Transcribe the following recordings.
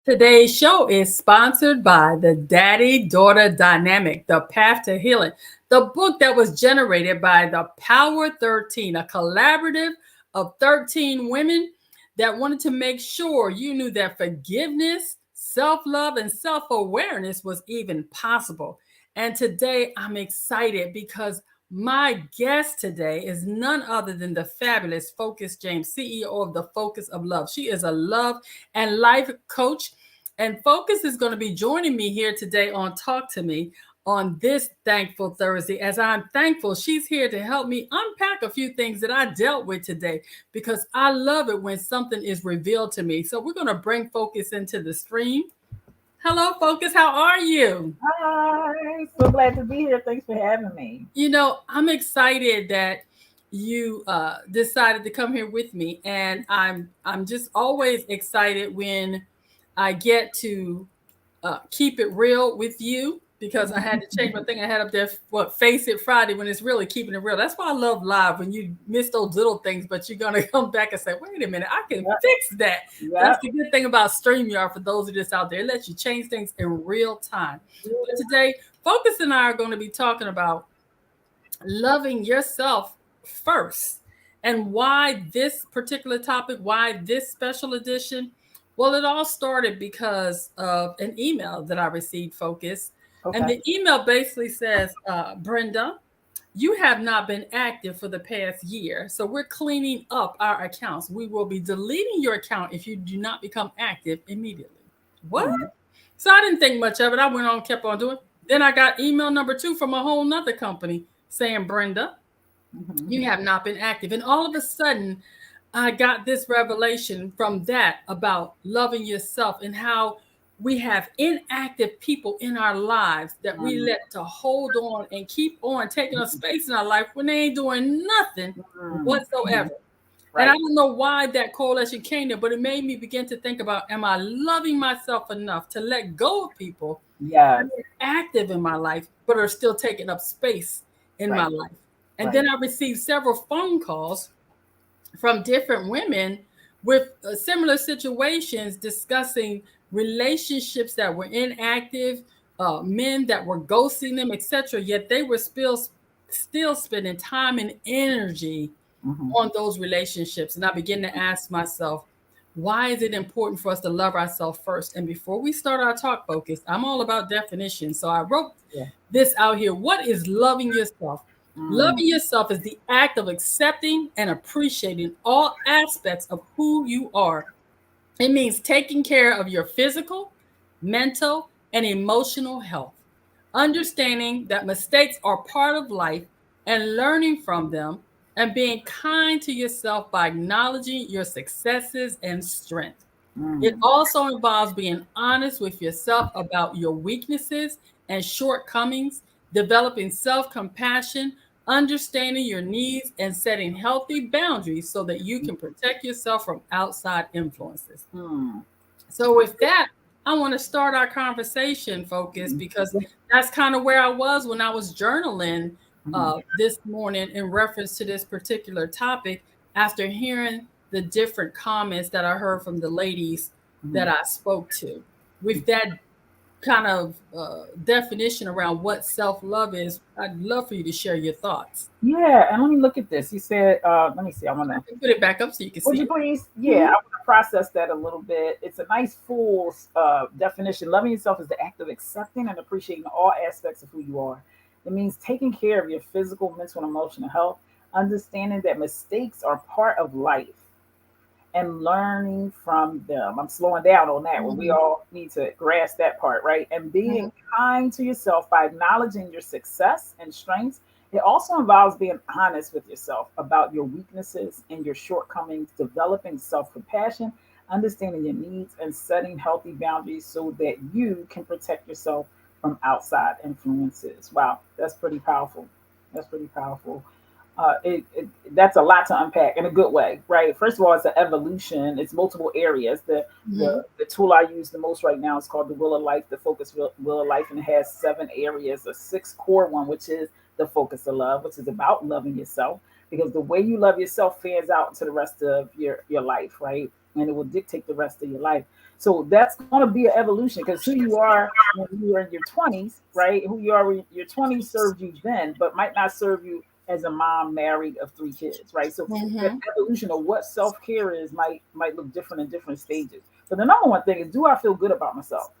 Today's show is sponsored by the Daddy Daughter Dynamic, The Path to Healing, the book that was generated by the Power 13, a collaborative of 13 women that wanted to make sure you knew that forgiveness, self love, and self awareness was even possible. And today I'm excited because my guest today is none other than the fabulous Focus James, CEO of the Focus of Love. She is a love and life coach. And Focus is going to be joining me here today on Talk to Me on this Thankful Thursday. As I'm thankful, she's here to help me unpack a few things that I dealt with today because I love it when something is revealed to me. So we're going to bring Focus into the stream. Hello, Focus. How are you? Hi, so glad to be here. Thanks for having me. I'm excited that you decided to come here with me, and I'm just always excited when I get to keep it real with you because I had to change my thing. I had up there, Face It Friday when it's really keeping it real. That's why I love live when you miss those little things, but you're going to come back and say, wait a minute, I can Yep, fix that. That's yep. the good thing about StreamYard for those of you that's out there. It lets you change things in real time. But today, Focus and I are going to be talking about loving yourself first. And why this particular topic, why this special edition? Well, it all started because of an email that I received, Focus. And Okay. the email basically says, Brenda, you have not been active for the past year. So we're cleaning up our accounts. We will be deleting your account if you do not become active immediately. What? Mm, So I didn't think much of it. I went on, kept on doing. Then I got email number two from a whole nother company saying, Brenda, mhm. you have not been active. And all of a sudden, I got this revelation from that about loving yourself and how we have inactive people in our lives that we Mm, let to hold on and keep on taking up space in our life when they ain't doing nothing mhm. whatsoever. And I Right. don't know why that correlation came there, but it made me begin to think about, am I loving myself enough to let go of people that Yes. are active in my life, but are still taking up space in my Right. life? And then Right. I received several phone calls from different women with similar situations discussing relationships that were inactive, men that were ghosting them, etc. Yet they were still spending time and energy Hmm. on those relationships. And I begin to ask myself, why is it important for us to love ourselves first? And before we start our talk, Focus, I'm all about definition. So I wrote Yeah. this out here. What is loving yourself? Mm, Loving yourself is the act of accepting and appreciating all aspects of who you are. It means taking care of your physical, mental, and emotional health, understanding that mistakes are part of life and learning from them, and being kind to yourself by acknowledging your successes and strength. It mm, also involves being honest with yourself about your weaknesses and shortcomings, developing self compassion, understanding your needs, and setting healthy boundaries so that you can protect yourself from outside influences. mm, So, with that, I want to start our conversation, Focus, mm. because Yeah. that's kind of where I was when I was journaling Mhm. this morning in reference to this particular topic after hearing the different comments that I heard from the ladies that Mhm. I spoke to. With that kind of definition around what self love is, I'd love for you to share your thoughts. Yeah, and let me look at this. You said, let me see. I want I to. can put it back up so you can Would see you it. please? Yeah, Mhm. I want to process that a little bit. It's a nice full definition. Loving yourself is the act of accepting and appreciating all aspects of who you are. It means taking care of your physical, mental, and emotional health, understanding that mistakes are part of life, and learning from them. I'm slowing down on that one. We Mhm. all need to grasp that part, right? And being Mhm. kind to yourself by acknowledging your success and strengths. It also involves being honest with yourself about your weaknesses and your shortcomings, developing self compassion, understanding your needs, and setting healthy boundaries so that you can protect yourself from outside influences. Wow, that's pretty powerful. That's pretty powerful. That's a lot to unpack in a good way, right? First of all, it's an evolution. It's multiple areas. Mhm. The tool I use the most right now is called the Wheel of Life, the Focus Wheel of Life, and it has 7 areas, a six core one, which is the focus of love, which is about loving yourself, because the way you love yourself fans out into the rest of your life, right? and it will dictate the rest of your life. So that's going to be an evolution, because who you are when you are in your 20s, right? Who you are in your 20s served you then, but might not serve you as a mom married of three kids, right? So that Mm-hmm. evolution of what self care is might look different in different stages. But the number one thing is, do I feel good about myself?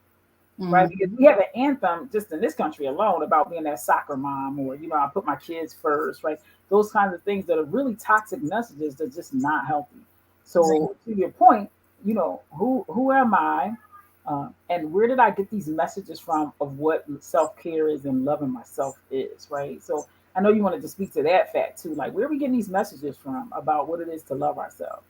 Right? Because Mm-hmm. we have an anthem just in this country alone about being that soccer mom, or I put my kids first, right? Those kinds of things that are really toxic messages that are just not healthy. Right. So to your point, who am I, and where did I get these messages from of what self care is and loving myself is, right? So I know you wanted to speak to that fact too, like where are we getting these messages from about what it is to love ourselves?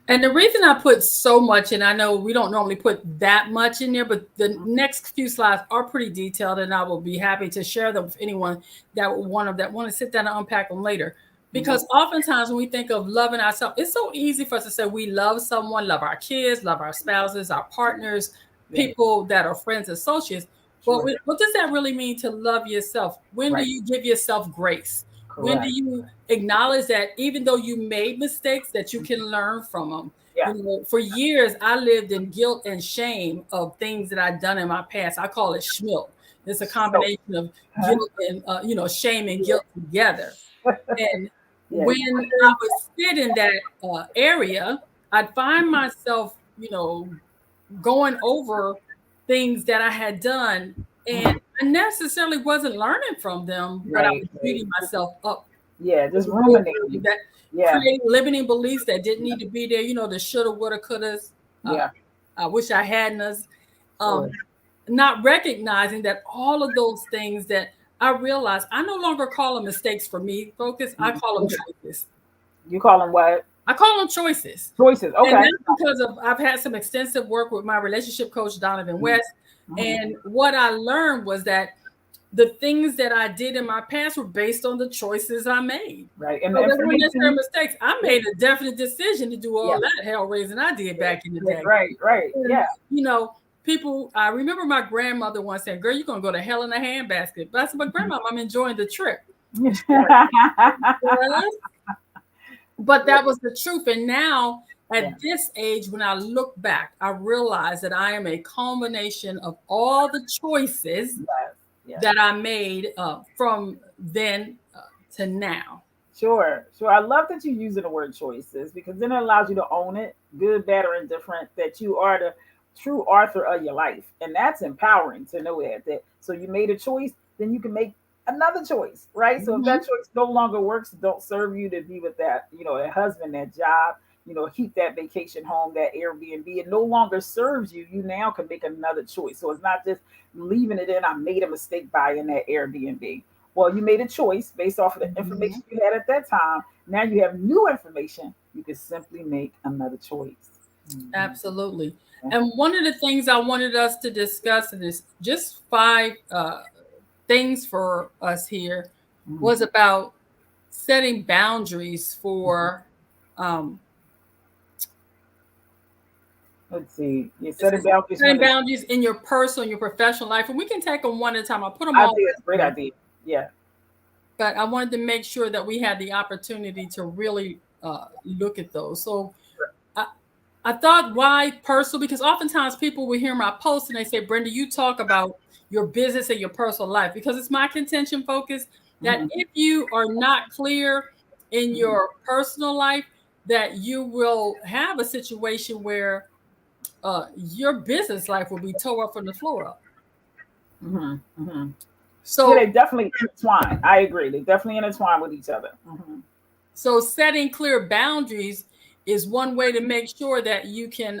And the reason I put so much, and I know we don't normally put that much in there, but the next few slides are pretty detailed, and I will be happy to share them with anyone that want to sit down and unpack them later. Mm-hmm. Because oftentimes when we think of loving ourselves, it's so easy for us to say we love someone, love our kids, love our spouses, our partners, Right. people that are friends, associates. But Sure. what does that really mean to love yourself? When do Right. you give yourself grace? When do Correct. you acknowledge that even though you made mistakes, that you can learn from them? Yeah. For years, I lived in guilt and shame of things that I'd done in my past. I call it schmilt. It's a So, combination of huh? guilt and shame and Yeah. guilt together. And Yeah. when I would sit in that area, I'd find myself, going over things that I had done, and Mhm. I necessarily wasn't learning from them, but I Right. was Right. beating myself up Yeah. Just over ruminating. that, Yeah. creating limiting beliefs that didn't need to be there. The shoulda, woulda, couldas. Uh, Yeah. I wish I hadn't. Um, Sure. Not recognizing that all of those things that I realized, I no longer call them mistakes for me. Focus. I Mhm. call them Okay. choices. You call them what? I call them choices. Choices. And Okay. that's because I've had some extensive work with my relationship coach, Donovan Mhm. West. Mhm. And what I learned was that the things that I did in my past were based on the choices I made. Right. And the So they weren't necessarily information. mistakes. I Yeah. made a definite decision to do all Yeah. that hell raising I did Yeah. back in the Right. day. Right. Right. And, Yeah. I remember my grandmother once saying, "Girl, you're going to go to hell in a handbasket." But I said, "But grandma, I'm enjoying the trip." And she said, "Yes." But that was the truth. And now, Yeah. at this age, when I look back, I realize that I am a combination of all the choices Yes. Yes. that I made from then to now. Sure, sure. I love that you're using the word choices, because then it allows you to own it, good, bad, or indifferent, that you are the true author of your life. And that's empowering to know that. So you made a choice, then you can make another choice, right? So if that Mhm. choice no longer works, don't serve you to be with that, a husband, that job, keep that vacation home, that Airbnb, it no longer serves you. You now can make another choice. So it's not just leaving it in, I made a mistake buying that Airbnb. Well, you made a choice based off of the Mhm. information you had at that time. Now you have new information. You can simply make another choice. Mhm. Absolutely. Yeah. And one of the things I wanted us to discuss, and it's just five things for us here, Mhm. was about setting boundaries Mhm. for um, Let's see. You set a boundaries setting when it's. boundaries in your personal and your professional life. And we can take them one at a time. I'll put them I all think it's a great together, idea. Yeah. but I wanted to make sure that we had the opportunity to really look at those. So I, I thought, why personal? Because oftentimes people will hear my post and they say, "Brenda, you talk about your business and your personal life," because it's my contention focus that Hmm. if you are not clear in Hmm. your personal life, that you will have a situation where your business life will be tore up from the floor up. Hmm. Hmm. Yeah, So, they definitely intertwine. I agree. They definitely intertwine with each other. Hmm. so setting clear boundaries is one way to make sure that you can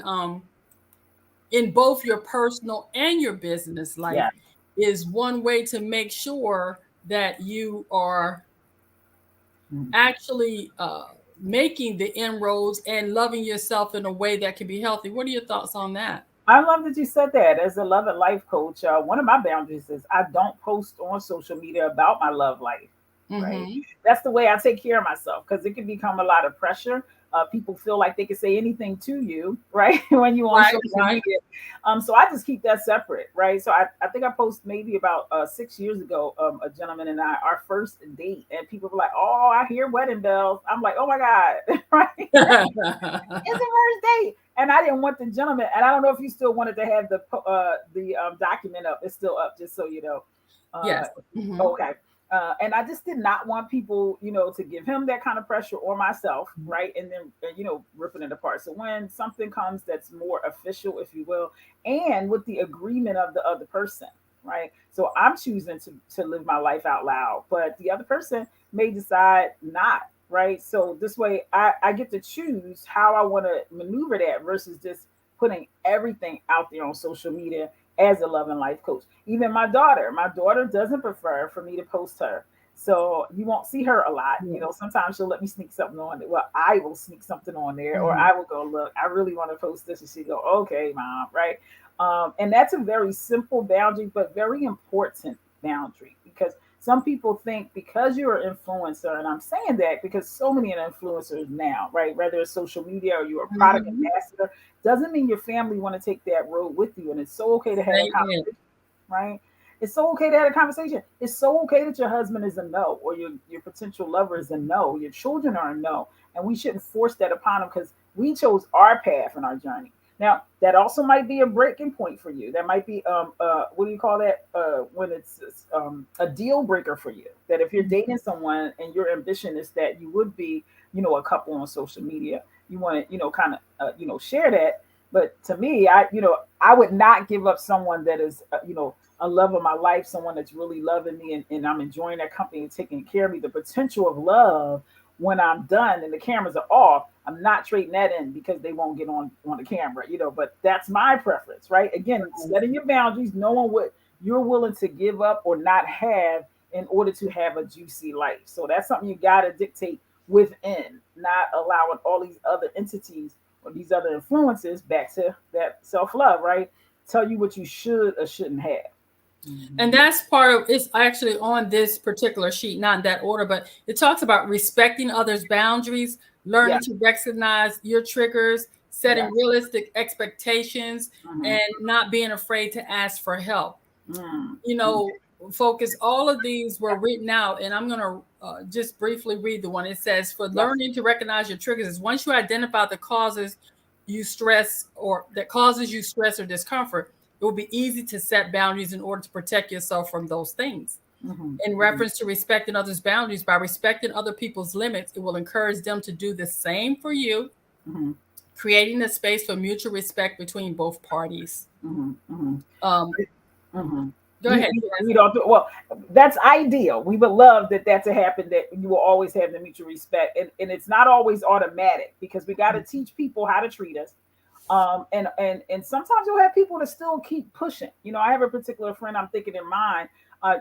in both your personal and your business life Yeah. is one way to make sure that you are Mhm. actually making the inroads and loving yourself in a way that can be healthy. What are your thoughts on that? I love that you said that. As a love and life coach, one of my boundaries is I don't post on social media about my love life, right? Mm-hmm. That's the way I take care of myself, because it can become a lot of pressure. People feel like they can say anything to you, right? When you on Right, social right. media. So I just keep that separate, right? So I think I posted maybe about 6 years ago, a gentleman and I, our first date, and people were like, "Oh, I hear wedding bells." I'm like, "Oh my God," right? It's a first date, and I didn't want the gentleman, and I don't know if you still wanted to have the document up. It's still up, just so you know. Uh, Yes. Hmm. okay. And I just did not want people, to give him that kind of pressure or myself, right? And then, ripping it apart. So when something comes that's more official, if you will, and with the agreement of the other person, right? So I'm choosing to live my life out loud, but the other person may decide not, right? So this way I get to choose how I want to maneuver that versus just putting everything out there on social media as a love and life coach. Even my daughter doesn't prefer for me to post her. So you won't see her a lot. Sometimes she'll let me sneak something on there. Well, I will sneak something on there, or Hmm. I will go, look, I really want to post this. And she go, okay, mom, right? And that's a very simple boundary, but very important boundary, because some people think because you're an influencer, and I'm saying that because so many are influencers now, right? Whether it's social media or you're a product Hmm. ambassador, doesn't mean your family want to take that road with you. And it's so okay to have a Amen. conversation, right? It's so okay to have a conversation. It's so okay that your husband is a no, or your potential lover is a no, your children are a no, and we shouldn't force that upon them because we chose our path in our journey. Now, that also might be a breaking point for you. That might be what do you call that when it's a deal breaker for you. That if you're dating someone and your ambition is that you would be, a couple on social media, you want to, kind of, share that. But to me, I would not give up someone that is, a love of my life, someone that's really loving me, and I'm enjoying their company and taking care of me. The potential of love when I'm done and the cameras are off, I'm not trading that in because they won't get on the camera, But that's my preference, right? Again, setting your boundaries, knowing what you're willing to give up or not have in order to have a juicy life. So that's something you got to dictate within, not allowing all these other entities or these other influences, back to that self love, right? Tell you what you should or shouldn't have. And Mhm. that's part of it's actually on this particular sheet, not in that order, but it talks about respecting others' boundaries, learning Yes, to recognize your triggers, setting yes. realistic expectations, Mm-hmm. and not being afraid to ask for help. Mm. You know, focus, all of these were written out, and I'm going to just briefly read the one. It says, for Yes. learning to recognize your triggers is once you identify the causes you stress or that causes you stress or discomfort, it will be easy to set boundaries in order to protect yourself from those things. Mm-hmm. In Mm-hmm. reference to respecting others' boundaries, by respecting other people's limits, it will encourage them to do the same for you, Mm-hmm. creating a space for mutual respect between both parties. Mm-hmm. Mm-hmm. Um, Mm-hmm. Go ahead. We don't do well. That's ideal. We would love that to happen. That you will always have the mutual respect, and it's not always automatic because we got to teach people how to treat us. And sometimes you'll have people that still keep pushing. I have a particular friend I'm thinking in mind.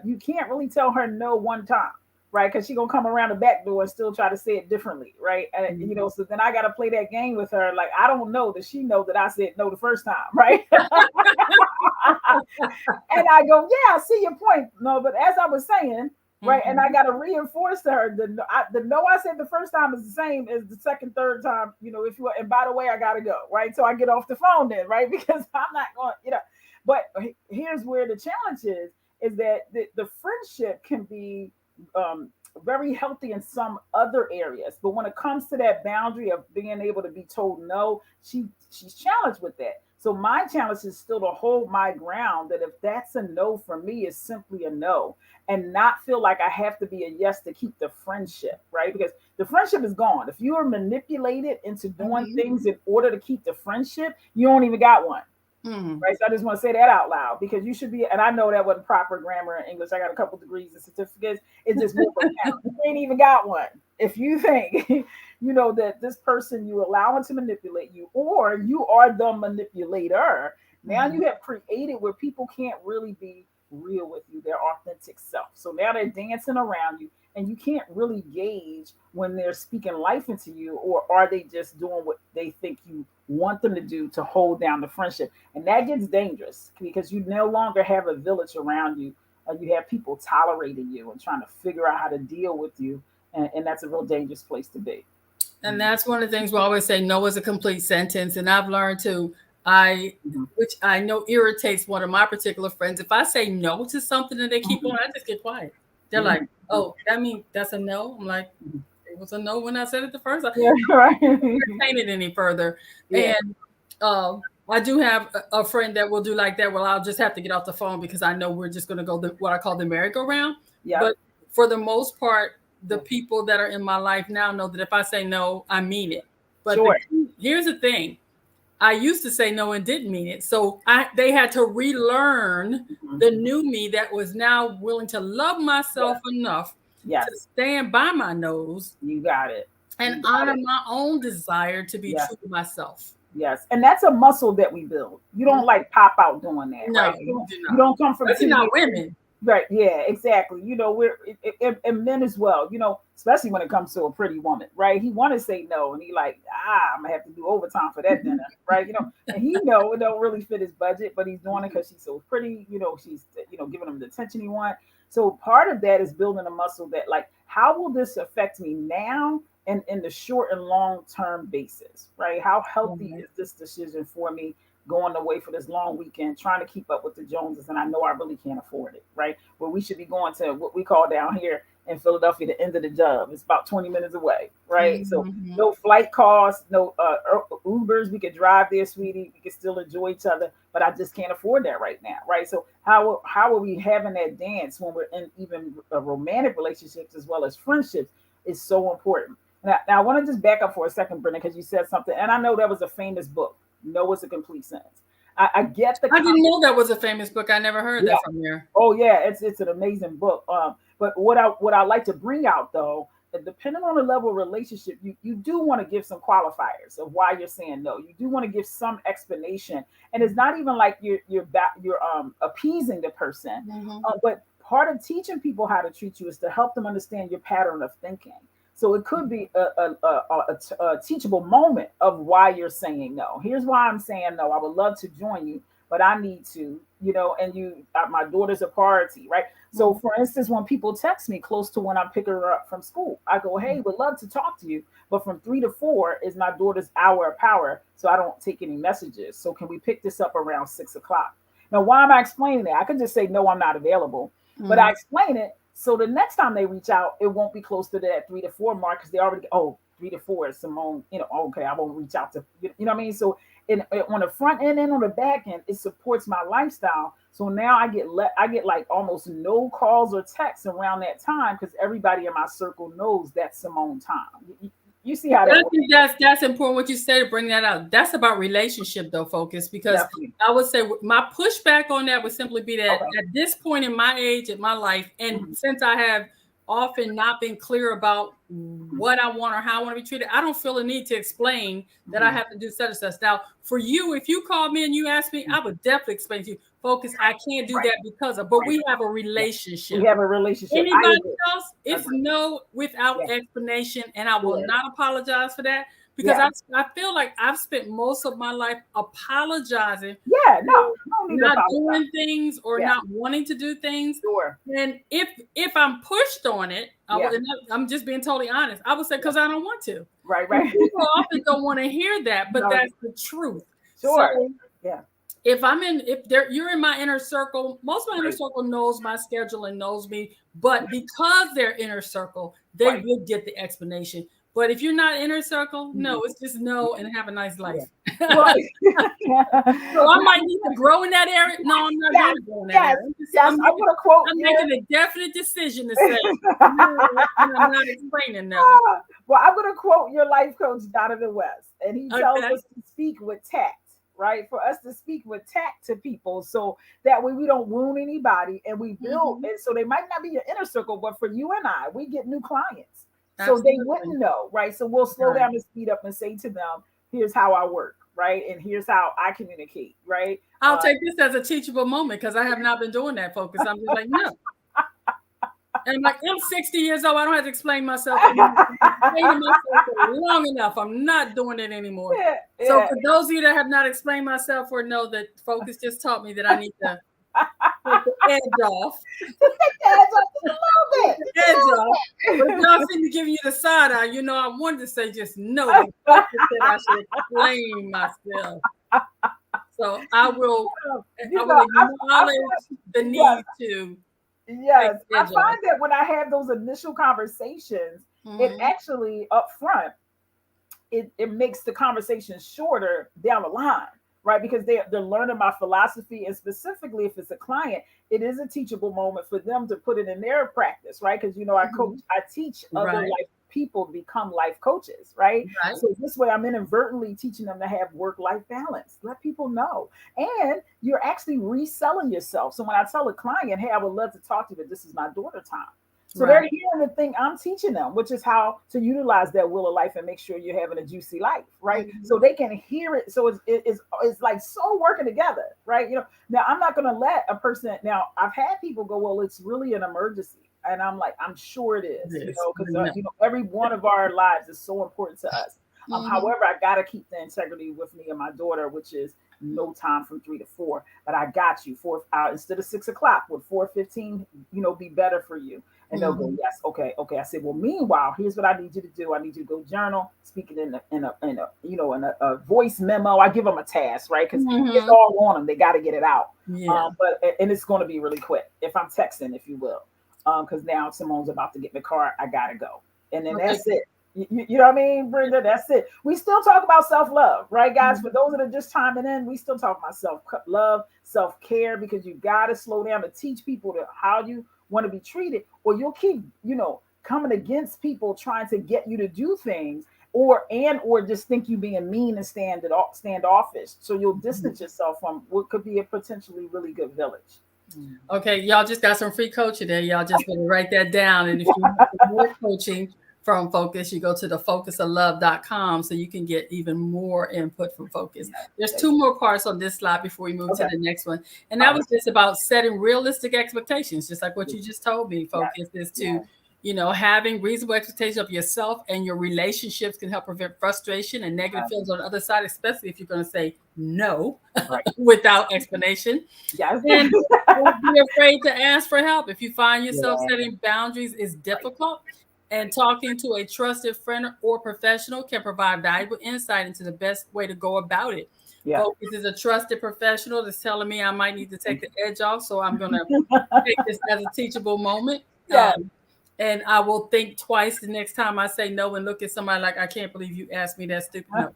You can't really tell her no one time, right? Because she's gonna come around the back door and still try to say it differently, right? And so then I got to play that game with her. Like I don't know that she know that I said no the first time, right? And I go, yeah, I see your point. No, but as I was saying, right, and I Mhm. got to reinforce to her the no I said the first time is the same as the second, third time. If you and by the way, I got to go, right? So I get off the phone then, right, because I'm not going. But here's where the challenge is that the friendship can be um, very healthy in some other areas, but when it comes to that boundary of being able to be told no, she's challenged with that. So my challenge is still to hold my ground that if that's a no for me, it's simply a no, and not feel like I have to be a yes to keep the friendship, right? Because the friendship is gone. If you are manipulated into doing Mhm. things in order to keep the friendship, you don't even got one. Mhm. Right. So I just want to say that out loud because you should be, and I know that wasn't proper grammar in English. I got a couple degrees and certificates. It's just more profound. You ain't even got one. If you think, that this person you allowing to manipulate you, or you are the manipulator, now Mhm. you have created where people can't really be real with you, their authentic self. So now they're dancing around you, and you can't really gauge when they're speaking life into you, or are they just doing what they think you want them to do to hold down the friendship. And that gets dangerous because you no longer have a village around you. You have people tolerating you and trying to figure out how to deal with you. And that's a real dangerous place to be. And that's one of the things we always say, no is a complete sentence. And I've learned to, I, Mm-hmm. which I know irritates one of my particular friends. If I say no to something and they keep on, Mm-hmm. I just get quiet. They're like, Mm-hmm. oh, that means that's a no. I'm like, it was a no when I said it the first time. Yeah, right. Entertain it any further. Yeah, And I do have a friend that will do like that. Well, I'll just have to get off the phone because I know we're just going to go what I call the merry-go-round. yeah, But for the most part, the yeah. people that are in my life now know that if I say no, I mean it. But Sure. here's the thing. I used to say no and didn't mean it. So they had to relearn Mm-hmm. the new me that was now willing to love Yeah. myself enough to Yes, stand by my nose you got it. and You got honor it. my own desire to be Yeah. true to myself. Yes, and that's a muscle that we build. You don't like pop out doing that, No, right? you do You not. don't come from Especially not teenage, women. right? Yeah, exactly. We're and men as well. Especially when it comes to a pretty woman, right? He want to say no, and he like, I'm gonna have to do overtime for that dinner, right? And he know it don't really fit his budget, but he's doing it because she's so pretty. She's giving him the attention he want. So part of that is building a muscle that like, how will this affect me now? And in the short and long term basis, right? How healthy Mhm. is this decision for me going away for this long weekend, trying to keep up with the Joneses, and I know I really can't afford it, right? Where we should be going to what we call down here in Philadelphia the end of the job. It's about 20 minutes away, right? So Mhm. no flight costs, no Ubers. We could drive there, sweetie. We could still enjoy each other, but I just can't afford that right now, right? So how are we having that dance when we're in even romantic relationships as well as friendships is so important. Now, I want to just back up for a second, Brendan, because you said something, and I know that was a famous book. No is a complete sentence. I get the I didn't concept. know that was a famous book. I never heard Yeah. that from you. Oh yeah, it's an amazing book. But what I like to bring out though, depending on the level of relationship, you do want to give some qualifiers of why you're saying no. You do want to give some explanation, and it's not even like you're appeasing the person, Mhm. but part of teaching people how to treat you is to help them understand your pattern of thinking. So it could be a teachable moment of why you're saying no. Here's why I'm saying no. I would love to join you, but I need to, and my daughter's a priority, right? So, Mhm. for instance, when people text me close to when I pick her up from school, I go, hey, would love to talk to you, but from 3 to 4 is my daughter's hour of power, so I don't take any messages. So, can we pick this up around 6 o'clock? Now, why am I explaining that? I could just say, no, I'm not available, but I Mhm. explain it so the next time they reach out, it won't be close to that 3 to 4 mark because they already, 3 to 4 is Simone, okay, I won't reach out to, you know what I mean? So, on the front end and on the back end, it supports my lifestyle. So now I get like almost no calls or texts around that time because everybody in my circle knows that's Simone time. You see how But that I works? think that's important what you say to bring that out. That's about relationship though, focus, because Definitely. I would say my pushback on that would simply be that Okay. at this point in my age, in my life, and Mhm, since I have often not been clear about mhm, what I want or how I want to be treated, I don't feel a need to explain that I mhm, have to do such and such. Now, for you, if you call me and you ask me, mhm. I would definitely explain to you, focus, I can't do Right. that because of, but Right. we have a Yeah. We relationship. have a relationship. I Anybody agree. else, it's Agree. no without Yeah. explanation, and I will Yeah. not apologize for that because Yeah. I feel like I've spent most of my life apologizing Yeah. for No need to not apologize. doing things or Yeah. not wanting to do things. Sure. And if I'm pushed on it, Yeah. I'm just being totally honest. I would say Yeah. because I don't want to. Right. And Right. people often don't want to hear that, but No. that's the truth. So Sure. Yeah. if you're in my inner circle, most of my inner Right. circle knows my schedule and knows me, but Right. because they're inner circle, they Right. would get the explanation. But if you're not inner circle, no, Mhm. it's just no and have a nice Yeah. life. Well, So I might need to grow in that area. No, I'm not yes, going to grow in that yes, area. yes. I'm gonna quote I'm your. making a definite decision to say no, and I'm not explaining no. Well, I'm gonna quote your life coach, Donovan West, and he tells Okay. us to speak with tact, right? For us to speak with tact to people, so that way we don't wound anybody, and we build. Mhm. And so they might not be your inner circle, but for you and I, we get new clients, so they Absolutely. wouldn't know, right? So we'll slow Right. down and speed up and say to them, "Here's how I work, right? And here's how I communicate, right?" I'll take this as a teachable moment because I have not been doing that focus. I'm just like, no. And I'm like, I'm 60 years old. I don't have to explain myself anymore. I've explained myself for long enough. I'm not doing it anymore. yeah, So yeah, for those of you that have not explained myself or know that focus just taught me that I need to Take the edge off. Just take the edge off just a little Take bit. the Just edge off. But if y'all a see me giving you the side eye, I wanted to say just no, but little Focus said I should explain myself. So I will bit. I will I acknowledge the yes, need to take yes. the I edge off. find that when I have those initial conversations, it Mm-hmm. actually up front it makes the conversation shorter down the line, right? Because they're learning my philosophy, and specifically if it's a client, it is a teachable moment for them to put it in their practice, right? Because Mm-hmm. I teach other Right, life people to become life coaches, right? right. So this way I'm inadvertently teaching them to have work-life balance. Let people know. And you're actually reselling yourself. So when I tell a client, hey, I would love to talk to you, but this is my daughter time. So they're Right. hearing the thing I'm teaching them, which is how to utilize that wheel of life and make sure you're having a juicy life, right? Mm-hmm. So they can hear it. So it's like so working together, right? Now I'm not going to let a person. Now I've had people go, well, it's really an emergency, and I'm like, I'm sure it is, Yes, I because know. every one of our lives is so important to us. Mm-hmm. However, I got to keep the integrity with me and my daughter, which is no time from 3 to 4. But I got you 4 hours instead of 6 o'clock. Would 4:15, be better for you? And they'll go, Mm-hmm. yes, okay, okay. I said, well, meanwhile, here's what I need you to do. I need you to go journal, speak it in a voice memo. I give them a task, right? Because it's Mm-hmm. all on them. They got to get it out. Yeah. But and it's going to be really quick if I'm texting, if you will, because now Simone's about to get in the car. I gotta go, and then Okay. that's it. You know what I mean, Brenda? That's it. We still talk about self love, right, guys? For those that are just chiming in, we still talk about self love, self care, because you got to slow down to teach people to how you want to be treated, or you'll keep, coming against people trying to get you to do things, or just think you being mean and standoffish. So you'll Mhm. distance yourself from what could be a potentially really good village. Mm. Okay, y'all just got some free coaching there. Y'all just better write that down. And if you want more coaching from Focus, you go to the focusoflove.com so you can get even more input from Focus. There's Yeah. two more parts on this slide before we move to Okay. the next one. And All that right. was just about setting realistic expectations, just like what you just told me. Yeah. Focus is to, Yeah. having reasonable expectations of yourself and your relationships can help prevent frustration and negative Yeah. feelings on the other side, especially if you're going to say no Right. without explanation. Yes. And don't be afraid to ask for help. If you find yourself Yeah. setting boundaries is Right. difficult, and Right. talking to a trusted friend or professional can provide valuable insight into the best way to go about it. Yeah. Focus is a trusted professional that's telling me I might need to take the edge off, so I'm going to take this as a teachable moment. Yeah. And I will think twice the next time I say no and look at somebody like, I can't believe you asked me that stupid no.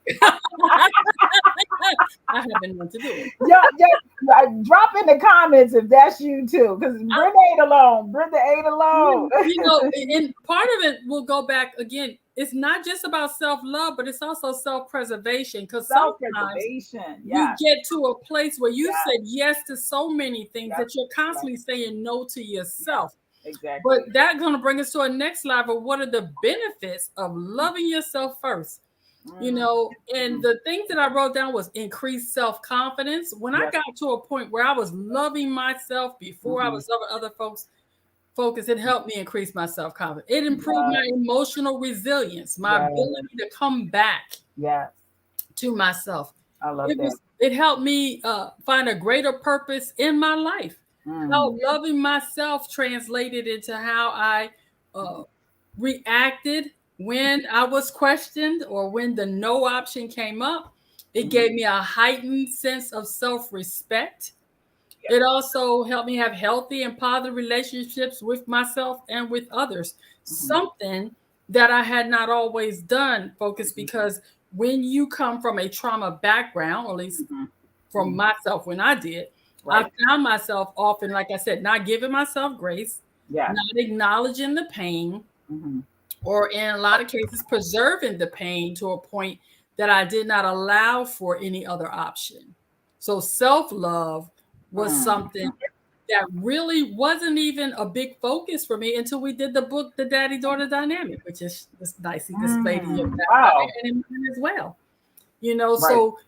I haven't meant to do it. Yeah, yeah. Drop in the comments if that's you too, because Brenda ain't alone. Brenda ain't alone. And part of it will go back again. It's not just about self love, but it's also self preservation. Because Self sometimes preservation. you Yes. get to a place where you Yeah. said yes to so many things Yep. that you're Yep. constantly saying no to Yeah. yourself. But Exactly. that's going to bring us to a next level. What are the benefits of loving yourself first? Mm. And the things that I wrote down was increased self-confidence. When I Yes. got to a point where I was loving myself before I Mm-hmm. was loving other folks focus, it helped me increase my self-confidence. It improved Yeah. my emotional resilience, my Yeah. ability to come back Yes. to myself. I love that. It helped me find a greater purpose in my life. How Mm. loving myself translated into how I uh, reacted when I was questioned or when the no option came up. It Mm-hmm. gave me a heightened sense of self respect. Yeah. It also helped me have healthy and positive relationships with myself and with others. Mm-hmm. Something that I had not always done, focus, Mm-hmm. because when you come from a trauma background, or at least Mm-hmm. from Mm-hmm. myself when I did, I Right. found myself often, like I said, not giving myself grace, Yeah. not acknowledging the pain, Mm-hmm. or in a lot of cases, preserving the pain to a point that I did not allow for any other option. So self love was something Mm-hmm. that really wasn't even a big focus for me until we did the book, The Daddy Daughter Dynamic, which is nicely displayed in your Mm. back pocket Wow. and in mine as well. Right. So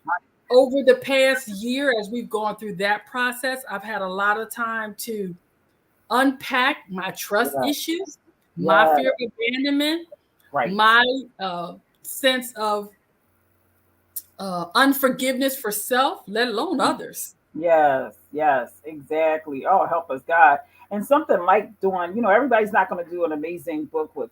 over the past year, as we've gone through that process, I've had a lot of time to unpack my trust Yeah. issues, my Yeah. fear of abandonment, Right. my sense of unforgiveness for self, let alone others. Yes. Yes, exactly. Oh, help us, God. And something like doing, everybody's not going to do an amazing book with,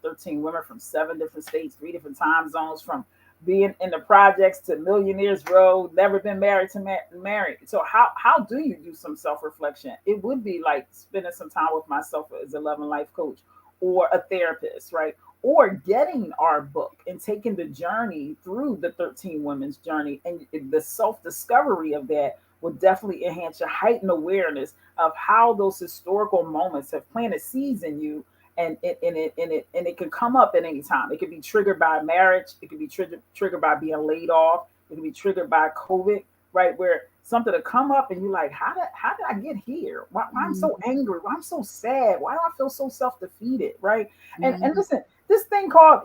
13 women from 7 different states, 3 different time zones, from being in the projects to millionaires row, never been married to married. So how do you do some self reflection? It would be like spending some time with myself as a loving life coach or a therapist, right? Or getting our book and taking the journey through the 13 women's journey, and the self discovery of that will definitely enhance your heightened awareness of how those historical moments have planted seeds in you. And it can come up at any time. It can be triggered by marriage. It can be triggered by being laid off. It can be triggered by COVID, right? Where something to come up and you're like, how did I get here? Why I'm so angry? Why I'm so sad? Why do I feel so self defeated? Right? And Mhm. listen, this thing called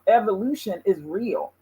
evolution is real.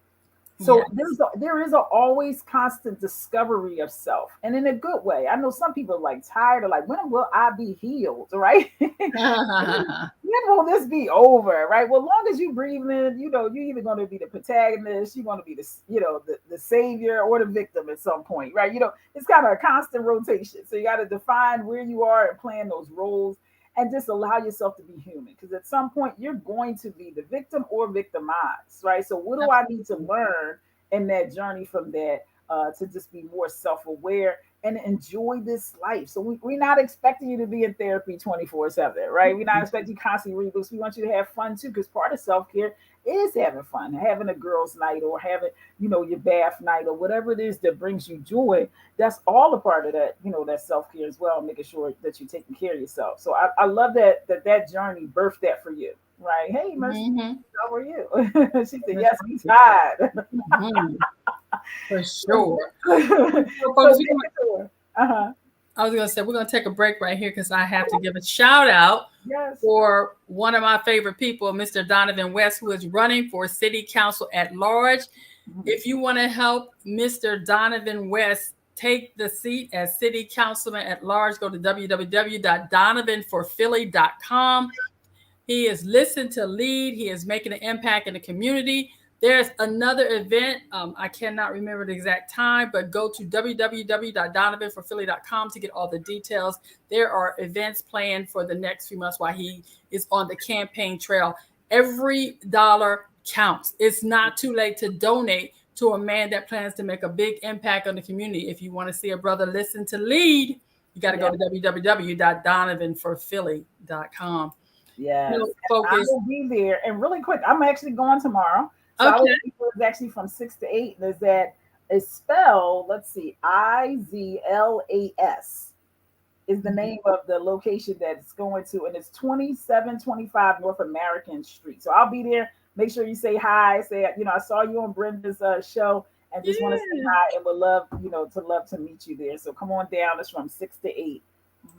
So Yes. there is a always constant discovery of self, and in a good way. I know some people are like tired of like, when will I be healed, right? When will this be over, right? Well, long as you breathing, you're either going to be the protagonist, you're going to be the savior or the victim at some point, right? It's kind of a constant rotation. So you got to define where you are and plan those roles, and just allow yourself to be human, because at some point you're going to be the victim or victimized, right? So what do I need to Absolutely. learn in that journey from that, to just be more self-aware and enjoy this life? So we're not expecting you to be in therapy 24/7, right? We're not expecting you constantly reading books. We want you to have fun too, because part of self-care is having fun, having a girls' night, or having, your bath night, or whatever it is that brings you joy. That's all a part of that, that self-care as well, making sure that you're taking care of yourself. So I love that journey birthed that for you, right? Hey, Mercy, Mhm. how are you? She said, yes, we tried. Mhm. For so, sure. So, so folks, make it to her. Uh-huh. I was going to say, we're going to take a break right here because I have to give a shout out Yes. for one of my favorite people, Mr. Donovan West, who is running for city council at large. Mhm. If you want to help Mr. Donovan West take the seat as city councilman at large, go to www.donovanforphilly.com. He is Listen to Lead. He is making an impact in the community. There's another event. I cannot remember the exact time, but go to www.donovanforphilly.com to get all the details. There are events planned for the next few months while he is on the campaign trail. Every dollar counts. It's not too late to donate to a man that plans to make a big impact on the community. If you want to see a brother listen to lead, you got to Yeah. go to www.donovanforphilly.com. Yes. No, And I focus. will be there. And really quick, I'm actually going tomorrow. So I will Okay. be there. It's actually from 6 to 8. There's that is spelled, let's see, Izlas is the Mhm. name of the location that it's going to, and it's 2725 North American Street. So I'll be there. Make sure you say hi. Say, I saw you on Brenda's show, and just want to say Yeah. hi, and would love, to meet you there. So come on down. It's from 6 to 8.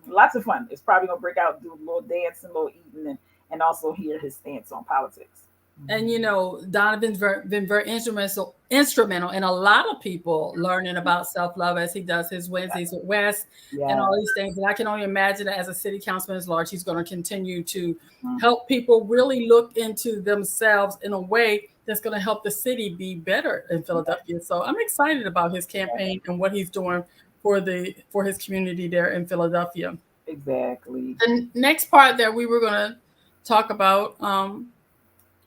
Lots of fun. It's probably gonna break out, do a little dancing, a little eating, and also hear his stance on politics. And Donovan's been very instrumental in a lot of people learning about self love as he does his Wednesdays with West and Yeah. all these things. And I can only imagine that as a city councilman at large, he's going to continue to Mhm. help people really look into themselves in a way that's going to help the city be better in Philadelphia. So I'm excited about his campaign and what he's doing for his community there in Philadelphia. Exactly. The next part that we were going to talk about,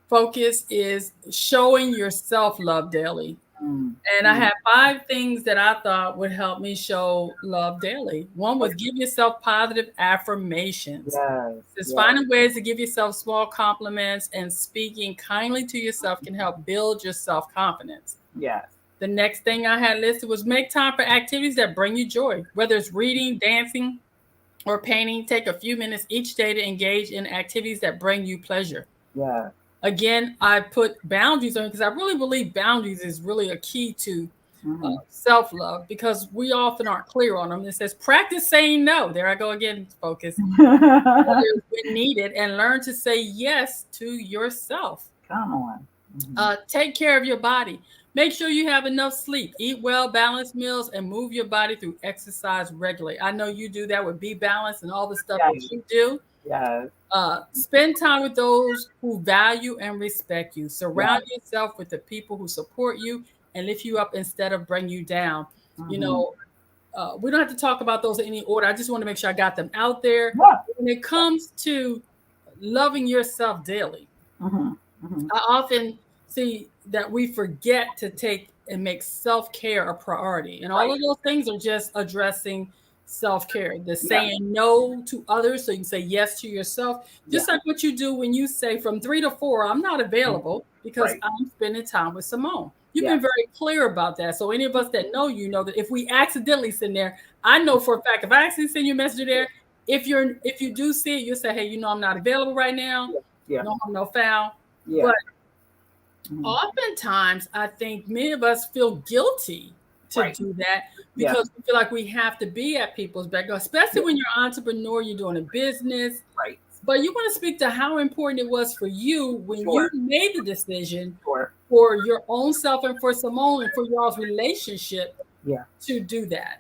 focus is showing yourself love daily. Mm. And I Mm. have 5 things that I thought would help me show love daily. One was give yourself positive affirmations. Yes. Just Yes. finding ways to give yourself small compliments and speaking kindly to yourself can help build your self confidence. Yes. The next thing I had listed was make time for activities that bring you joy, whether it's reading, dancing, or painting. Take a few minutes each day to engage in activities that bring you pleasure. Yes. Again, I put boundaries on because I really believe boundaries is really a key to Mm-hmm. self love because we often aren't clear on them. It says practice saying no. There I go again, focus. When needed, and learn to say yes to yourself. Come on. Mm-hmm. Take care of your body. Make sure you have enough sleep. Eat well, balanced meals, and move your body through exercise regularly. I know you do that with Be Balanced and all the stuff that Yes. you do. Yes. Spend time with those who value and respect you. Surround Yes. yourself with the people who support you and lift you up instead of bring you down. You Mm-hmm. know, we don't have to talk about those in any order. I just want to make sure I got them out there. Yeah. When it comes to loving yourself daily, Hmm. Hmm. I often see that we forget to take and make self care a priority. And all Right. of those things are just addressing self care, the Yeah. saying no to others so you can say yes to yourself. Yeah. Just like what you do when you say from 3 to 4, I'm not available because Right. I'm spending time with Simone. You've Yeah. been very clear about that. So, any of us that know you know that if we accidentally send there, I know for a fact if I accidentally send you a message there, if you do see it, you'll say, hey, I'm not available right now. Yeah. Yeah. No harm, no foul. Yeah. But Hmm. oftentimes, I think many of us feel guilty to Right. do that Yeah. because we feel like we have to be at people's back, especially Yeah. when you're an entrepreneur, you're doing a business. Right. But you want to speak to how important it was for you when you Sure. made the decision Sure. for your own self and for Simone and for y'all's relationship Yeah. to do that.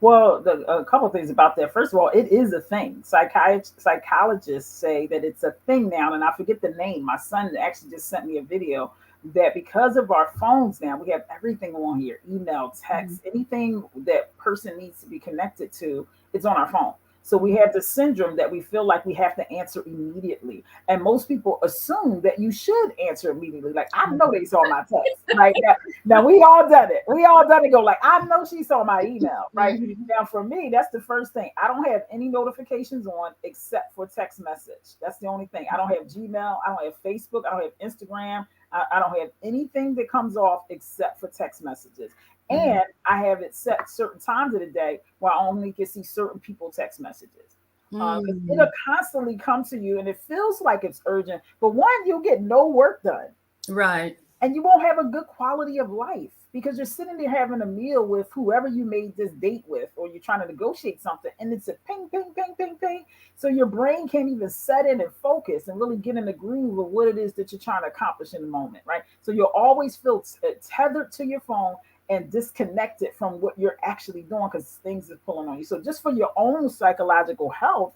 Well, a couple of things about that. First of all, it is a thing. Psychologists say that it's a thing now, and I forget the name. My son actually just sent me a video that because of our phones now, we have everything on here: email, Mhm. text, anything that person needs to be connected to, it's on our phone. So we have the syndrome that we feel like we have to answer immediately. And most people assume that you should answer immediately. Like, I know they saw my text, right? Now we all done it. We all done it. Go like, I know she saw my email, right? Mhm. Now for me, that's the first thing. I don't have any notifications on except for text message. That's the only thing. I don't have Gmail. I don't have Facebook. I don't have Instagram. I don't have anything that comes off except for text messages. Mhm. And I have it set certain times of the day where I only can see certain people text messages. 'Cause it'll Mm. constantly come to you and it feels like it's urgent. But one, you'll get no work done Right. and you won't have a good quality of life because you're sitting there having a meal with whoever you made this date with, or you're trying to negotiate something, and it's a ping, ping, ping, ping, ping. So your brain can't even set in and focus and really get in the groove of what it is that you're trying to accomplish in the moment, right? So you'll always feel tethered to your phone and disconnected from what you're actually doing because things are pulling on you. So just for your own psychological health,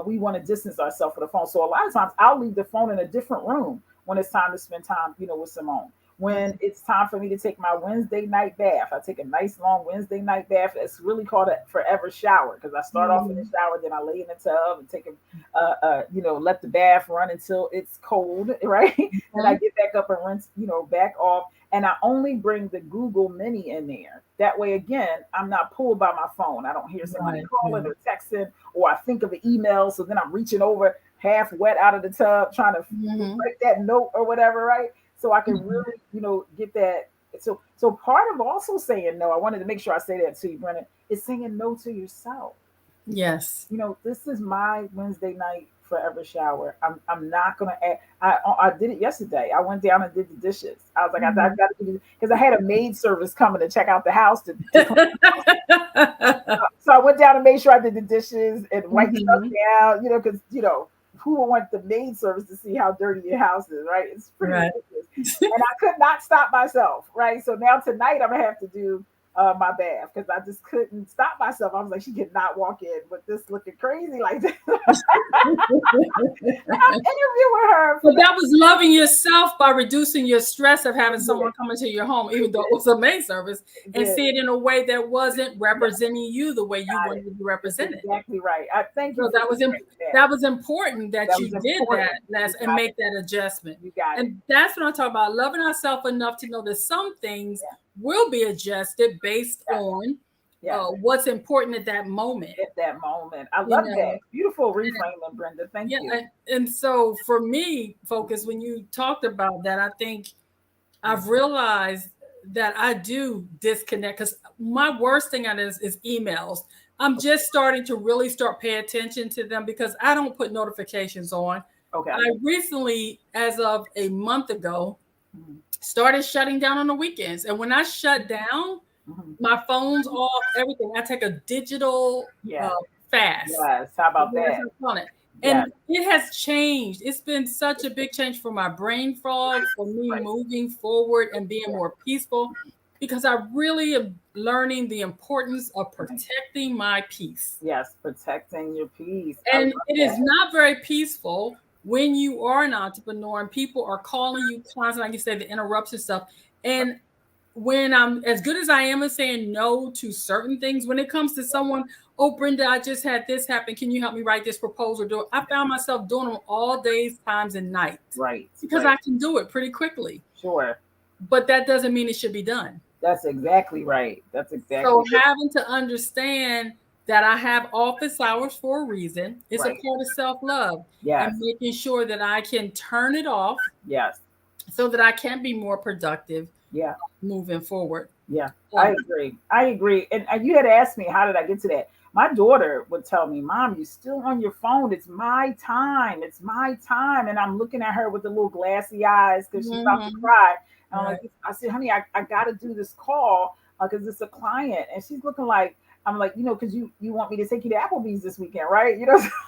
we want to distance ourselves from the phone. So a lot of times I'll leave the phone in a different room when it's time to spend time, with Simone. When it's time for me to take my Wednesday night bath, I take a nice long Wednesday night bath. It's really called a forever shower because I start off in the Mhm. shower, then I lay in the tub and take let the bath run until it's cold, right? Then I Mhm. get back up and rinse, back off. And I only bring the Google Mini in there. That way, again, I'm not pulled by my phone. I don't hear somebody Right. calling Right. or texting, or I think of an email. So then I'm reaching over half wet out of the tub trying to Mhm. write that note or whatever, right? So I can Mhm. really, get that. So part of also saying no, I wanted to make sure I say that to you, Brennan, is saying no to yourself. Yes. This is my Wednesday night forever shower. I'm not gonna add. I did it yesterday. I went down and did the dishes. I was like, I Mhm. got to do because I had a maid service coming to check out the house to clean. So I went down and made sure I did the dishes and wiped stuff Mhm. down. Because who would want the maid service to see how dirty your house is, right? It's pretty Right. ridiculous. And I could not stop myself, right? So now tonight I'm gonna have to do my bath because I just couldn't stop myself. I was like, she could not walk in with this looking crazy like that. I'm interviewing her for But the that was loving yourself by reducing your stress of having yeah, someone come into your home, it even though it did, was a maid service, it and did. see it in a way that wasn't Yeah, representing you the way you got it. wanted to be That's represented. exactly right. I thank you So for that. that was important that That you was did that, important. You Les, and got make it. that adjustment. You got it. And that's what I'm talking about, loving ourselves enough to know that some things Yeah. will be adjusted based Yes. on Yes. what's important at that moment. At that moment. I You love that. know, Beautiful reframing, Brenda. Thank yeah, you. and so for me, Focus, when you talked about that, I think I've realized that I do disconnect because my worst thing on is emails. I'm just starting to really start pay attention to them because I don't put notifications on. Okay. I recently, as of a month ago, Mhm. started shutting down on the weekends. And when I shut down, Mhm. my phone's off, everything. I take a digital Yeah. fast. Yes. How about That's that? what I call it. Yes. And it has changed. It's been such a big change for my brain fog, for me Right. moving forward and being Yeah. more peaceful, because I really am learning the importance of Right. protecting my peace. Yes. Protecting your peace. I love And it is that. not very peaceful when you are an entrepreneur and people are calling you constantly, like you said, the interruption stuff. And when I'm as good as I am at saying no to certain things, when it comes to someone, oh, Brenda, I just had this happen. Can you help me write this proposal? I found myself doing them all days, times, and nights Right, because right. I can do it pretty quickly. Sure. But that doesn't mean it should be done. That's exactly right. That's So exactly having to understand that I have office hours for a reason is a right. part of self-love, and Yes. making sure that I can turn it off Yes. so that I can be more productive Yeah. moving forward. Yeah, I Um, agree. I agree. And you had asked me, how did I get to that? My daughter would tell me, Mom, you still on your phone. It's my time. It's my time. And I'm looking at her with the little glassy eyes because she's about to mhm, cry. And I'm right. like, I said, honey, I got to do this call because it's a client. And she's looking like, I'm like, because you want me to take you to Applebee's this weekend, right?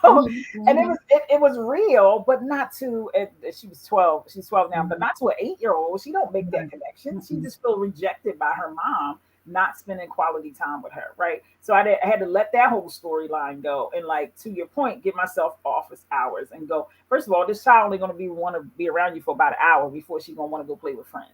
So, Mhm, and mhm, it was real, but not to, she was 12, she's 12 now, but mhm, not to an 8-year old. She don't make that right. connection. She Mhm, just feel rejected by her mom not spending quality time with her, right? So I had to let that whole storyline go, and like, to your point, give myself office hours and go, first of all, this child only going to want to be around you for about an hour before she's going to want to go play with friends.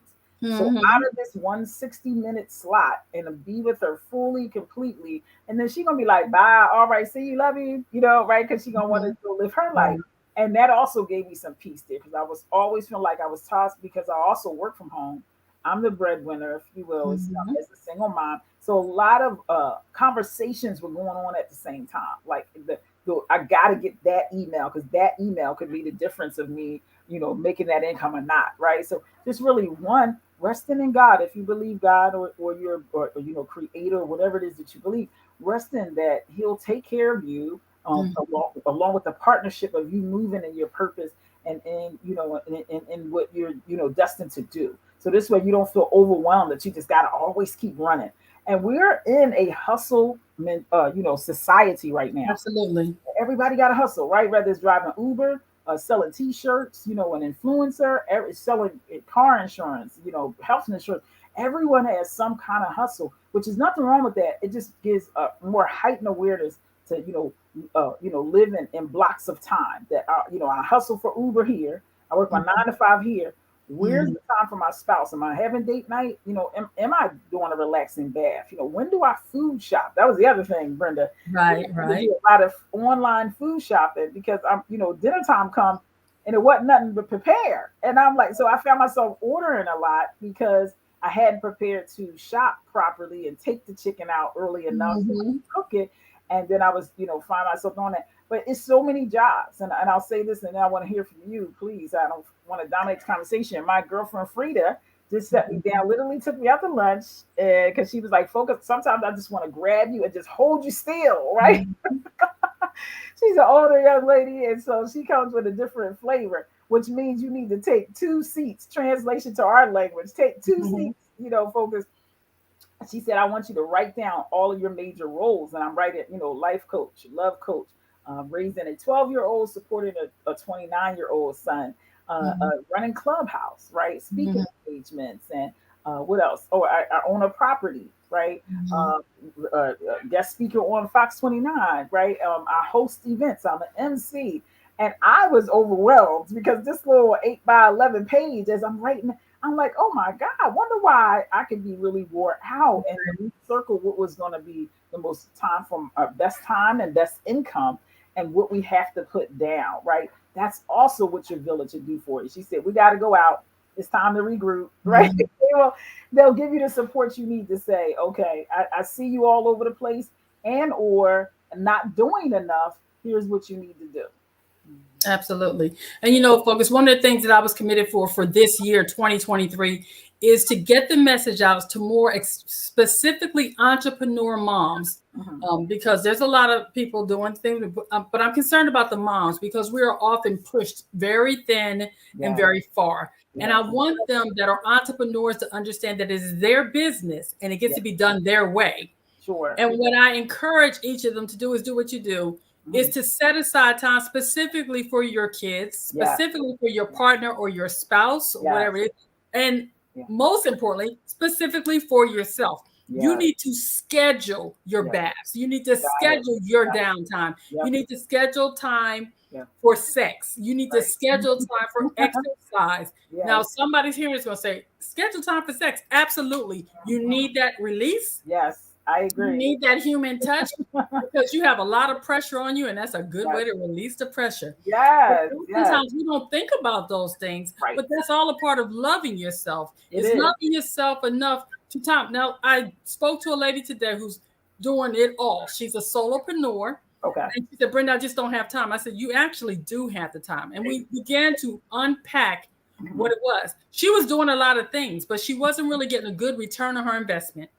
So out mhm, of this 160-minute slot, and to be with her fully, completely, and then she gonna be like, bye, all right, see you, love you, right? Because she gonna want to mhm, go live her life. right. And that also gave me some peace there, because I was always feeling like I was tossed, because I also work from home. I'm the breadwinner, if you will, Mhm, as a single mom. So a lot of conversations were going on at the same time. Like, I got to get that email, because that email could be the difference of me, making that income or not, right? So just really, one, resting in God. If you believe God, or you're, or creator, or whatever it is that you believe, rest in that He'll take care of you, mhm, along with the partnership of you moving in your purpose, and in what you're destined to do. So this way you don't feel overwhelmed that you just got to always keep running. And we're in a hustle, society right now. absolutely. Everybody got to hustle, right? Whether it's driving Uber, selling T-shirts, an influencer, selling car insurance, health insurance. Everyone has some kind of hustle, which is nothing wrong with that. It just gives a more heightened awareness to live in blocks of time. That I hustle for Uber here, I work my Mhm, 9 to 5 here. Where's mhm, the time for my spouse? Am I having date night? Am I doing a relaxing bath? When do I food shop? That was the other thing, Brenda. right, I had to right. do a lot of online food shopping, because dinner time come, and it wasn't nothing but prepare. And I'm like, so I found myself ordering a lot, because I hadn't prepared to shop properly and take the chicken out early enough so I Mhm, could cook it. And then I was, find myself on that. But it's so many jobs. And I'll say this, and then I want to hear from you, please. I don't want to dominate the conversation. My girlfriend Frida just set me mhm, down, literally took me out to lunch, because she was like, focus. Sometimes I just want to grab you and just hold you still, right? mhm, She's an older young lady, and so she comes with a different flavor, which means you need to take 2 seats. Translation to our language: take two mhm, seats. Focus. She said, I want you to write down all of your major roles. And I'm writing, life coach, love coach, raising a 12-year-old, supporting a 29-year-old son, mhm, running Clubhouse, right? Speaking mhm, engagements, and what else? Oh, I own a property, right? mhm, Uh, Guest speaker on Fox 29, right? I host events. I'm an MC. And I was overwhelmed, because this little 8 by 11 page, as I'm writing, I'm like, oh my God, I wonder why I could be really wore out, and to circle what was going to be the most time from our best time and best income, and what we have to put down, right? That's also what your village will do for you. She said, we got to go out. It's time to regroup, right? mhm. They'll give you the support you need to say, okay, I see you all over the place, and or not doing enough. Here's what you need to do. Absolutely. And folks, one of the things that I was committed for this year, 2023, is to get the message out to more specifically entrepreneur moms. Mhm. Because there's a lot of people doing things, but I'm concerned about the moms, because we are often pushed very thin and Yes, very far. And I yes, want them that are entrepreneurs to understand that it is their business and it gets yes, to be done their way. sure. And what I encourage each of them to do is do what you do, is Mhm. to set aside time specifically for your kids, Yes, specifically for your partner or your spouse, or yes, whatever it is. And yes, most importantly, specifically for yourself. You yes, need to schedule your yes. baths. You need to Got it. schedule your Got it. downtime. You Yep. need to schedule time. Yeah. for sex. You need to Right. schedule time for exercise. Now, Yes. somebody's here is going to say, schedule time for sex. Absolutely. You need that release. Yes, I You agree. need that human touch because you have a lot of pressure on you, and that's a good way Yes. to release the pressure. But Yes. Yes. oftentimes we don't think about those things, Right. but that's all a part of loving yourself. It It's is. loving yourself enough to time. Now, I spoke to a lady today who's doing it all. She's a solopreneur. Okay. And she said, Brenda, I just don't have time. I said, you actually do have the time. And we began to unpack what Mhm. it was. She was doing a lot of things, but she wasn't really getting a good return on her investment.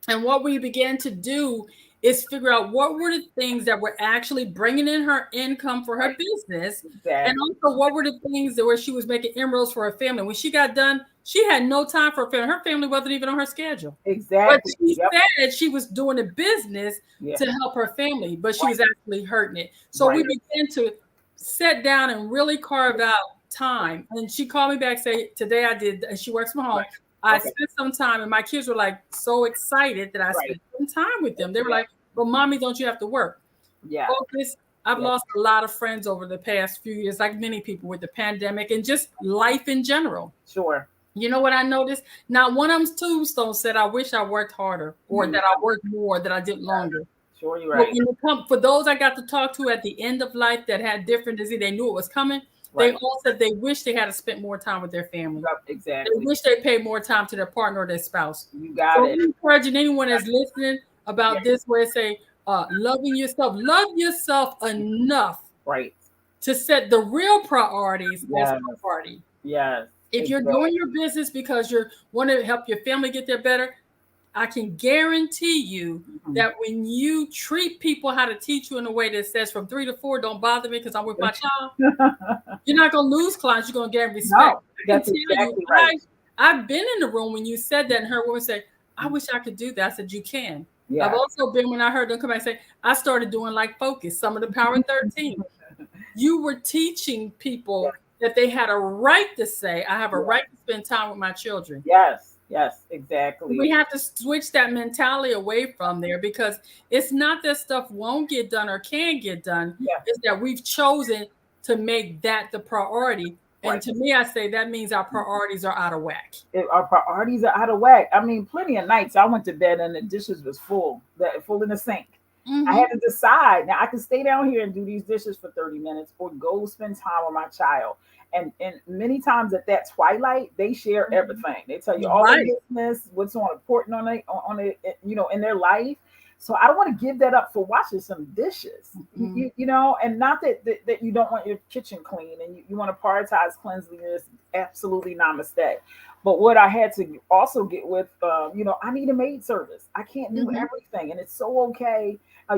And what we began to do is figure out what were the things that were actually bringing in her income for her Right. business. And Exactly. also, what were the things that where she was making inroads for her family? When she got done, she had no time for her family. Her family wasn't even on her schedule. But Exactly. she Yep. said she was doing a business Yeah. to help her family, but she Right. was actually hurting it. So we Right. began to sit down and really carve out time. And she called me back, say, today I did, and she works from home. Right. I Okay. spent some time, and my kids were like so excited that I Right. spent some time with them. They were Yeah. like, "But mommy, don't you have to work?" Yeah. Focus. I've Yeah. lost a lot of friends over the past few years, like many people with the pandemic and just life in general. Sure. You know what I noticed? Not one of them's tombstones said, "I wish I worked harder," or Mhm. that I worked more, that I did Yeah. longer. Sure. You're But right. when it come for those I got to talk to at the end of life that had different disease, they knew it was coming. They Right. all said they wish they had spent more time with their family. Yep. They Exactly. wish they paid more time to their partner or their spouse. You got So it. I'm encouraging anyone that's listening Yeah. about this where it say loving yourself. Love yourself enough Right. to set the real priorities as Yes. priority. Yes. If you're doing your Exactly. business because you want to help your family get there better, I can guarantee you Mhm. that when you treat people how to teach you in a way that says from 3 to 4, don't bother me because I'm with my child, you're not going to lose clients. You're going to get respect. No, I can that's tell you, exactly right. I've been in the room when you said that and heard women say, I wish I could do that. I said, you can. I've Yeah. also been when I heard them come back and say, I started doing like focus, some of the power 13. You were teaching Yeah. people that they had a right to say, I have a Yeah. right to spend time with my children. Yes. Yes. Exactly. We have to switch that mentality away from there because it's not that stuff won't get done or can get done. Yeah. It's that we've chosen to make that the priority. And Right. to me, I say that means our priorities are out of whack. Our priorities are out of whack. I mean, plenty of nights I went to bed and the dishes was full in the sink. I had Mm-hmm. to decide. Now I can stay down here and do these dishes for 30 minutes or go spend time with my child. And many times at that twilight, they share everything. They tell you all their Right. business, what's on important on it, in their life. So I don't want to give that up for watching some dishes. Mm-hmm. And not that you don't want your kitchen clean and you want to prioritize cleanliness. Absolutely not a mistake. But what I had to also get with, I need a maid service. I can't do Mm-hmm. everything, and it's so okay. I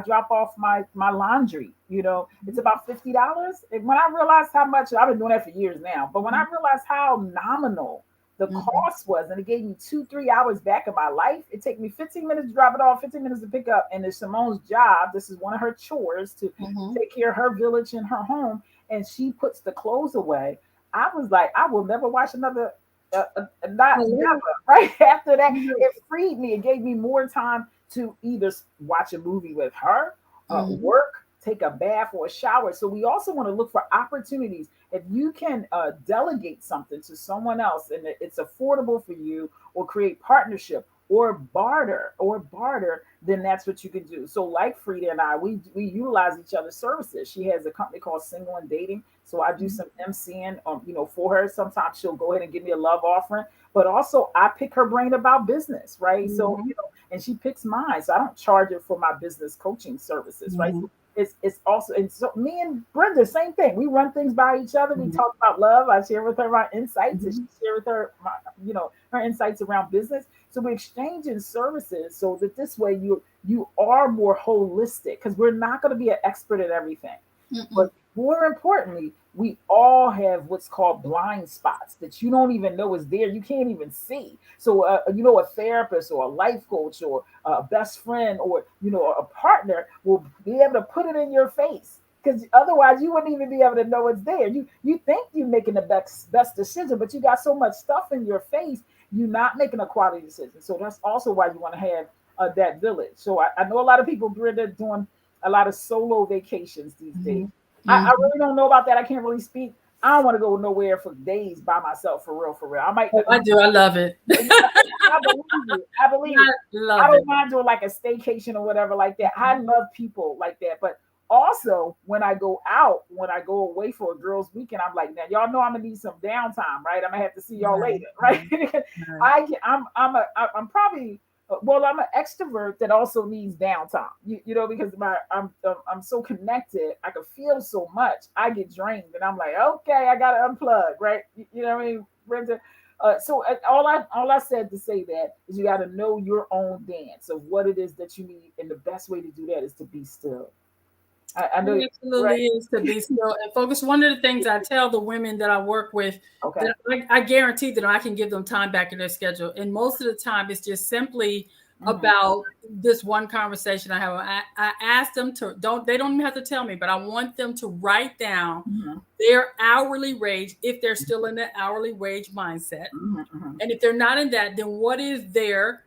drop off my laundry. It's about $50. And when I realized how much I've been doing that for years now, but when I realized how nominal the Mm-hmm. cost was, and it gave me 2-3 hours back in my life, it took me 15 minutes to drop it off, 15 minutes to pick up, and it's Simone's job. This is one of her chores to Mm-hmm. take care of her village and her home, and she puts the clothes away. I was like, I will never watch another. Not Hello. never. Right after that, Mm-hmm. it freed me. It gave me more time to either watch a movie with her, Mm-hmm. work, take a bath, or a shower. So we also want to look for opportunities. If you can delegate something to someone else and it's affordable for you, or create partnership or barter, then that's what you can do. So like Frida and I, we utilize each other's services. She has a company called Single and Dating. So I do some MCing, for her. Sometimes she'll go ahead and give me a love offering, but also I pick her brain about business, right? So, Mm-hmm. and she picks mine. So I don't charge her for my business coaching services, right? Mm-hmm. So it's also, and so me and Brenda, same thing. We run things by each other. We Mm-hmm. talk about love. I share with her my insights, and she Mm-hmm. share with her her insights around business. So we're exchanging services so that this way you are more holistic, because we're not going to be an expert at everything. Mm-hmm. But more importantly, we all have what's called blind spots that you don't even know is there. You can't even see. So, a therapist or a life coach or a best friend or, a partner will be able to put it in your face. Because otherwise, you wouldn't even be able to know it's there. You think you're making the best decision, but you got so much stuff in your face, you're not making a quality decision. So that's also why you want to have that village. So I know a lot of people, Brenda, doing a lot of solo vacations these days. Mhm. I Mhm. really don't know about that. I can't really speak. I don't want to go nowhere for days by myself, for real, for real. I might, Oh, I do. I love it. I believe you. I believe it. I I love it. don't mind doing like a staycation or whatever like that. I love people like that. But also when I go out, when I go away for a girls' weekend, I'm like, now y'all know I'm gonna need some downtime, right? I'm gonna have to see y'all Right, later, right? right, right. I'm probably well, I'm an extrovert that also needs downtime. You know, because I'm so connected. I can feel so much. I get drained, and I'm like, okay, I gotta unplug, right? You know what I mean, Brenda? All I said to say that is you got to know your own dance of what it is that you need, and the best way to do that is to be still. I know, It right? absolutely is to be still and focus. One of the things I tell the women that I work with Okay. that I guarantee that I can give them time back in their schedule. And most of the time, it's just simply Hmm. about this one conversation I have. I ask them to they don't even have to tell me, but I want them to write down Hmm. their hourly wage if they're still in the hourly wage mindset. Hmm. Hmm. And if they're not in that, then what is their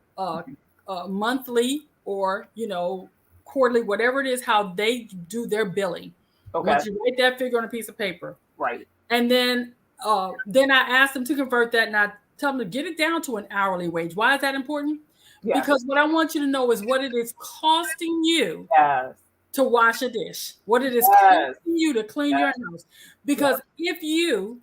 monthly or quarterly, whatever it is, how they do their billing? I want Okay. you to write that figure on a piece of paper, Right. and then I ask them to convert that, and I tell them to get it down to an hourly wage. Why is that important? Yes. Because what I want you to know is what it is costing you Yes. to wash a dish, what it is Yes. costing you to clean your Yes. house. Yep. Because if you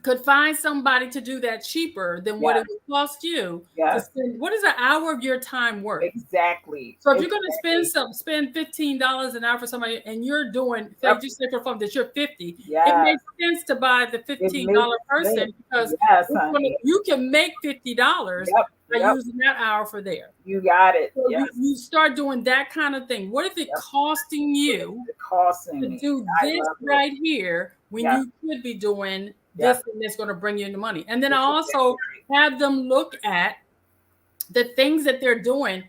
could find somebody to do that cheaper than what Yes. it would cost you to Yes. spend, what is an hour of your time worth? Exactly. So if you're going to Exactly. spend $15 an hour for somebody, and you're doing, say, Yep. just say for fun that you're 50, it Yes. makes sense to buy the It $15 makes person sense. because Yes, honey. you can make $50 Yep. by Yep. using that hour for there. You got it. So Yes. you start doing that kind of thing. What if it Yep. costing What is you it costing to me? do I this love it. right here when Yep. you could be doing this Yep. and that's going to bring you in the money? And then I It's also exactly have them look at the things that they're doing,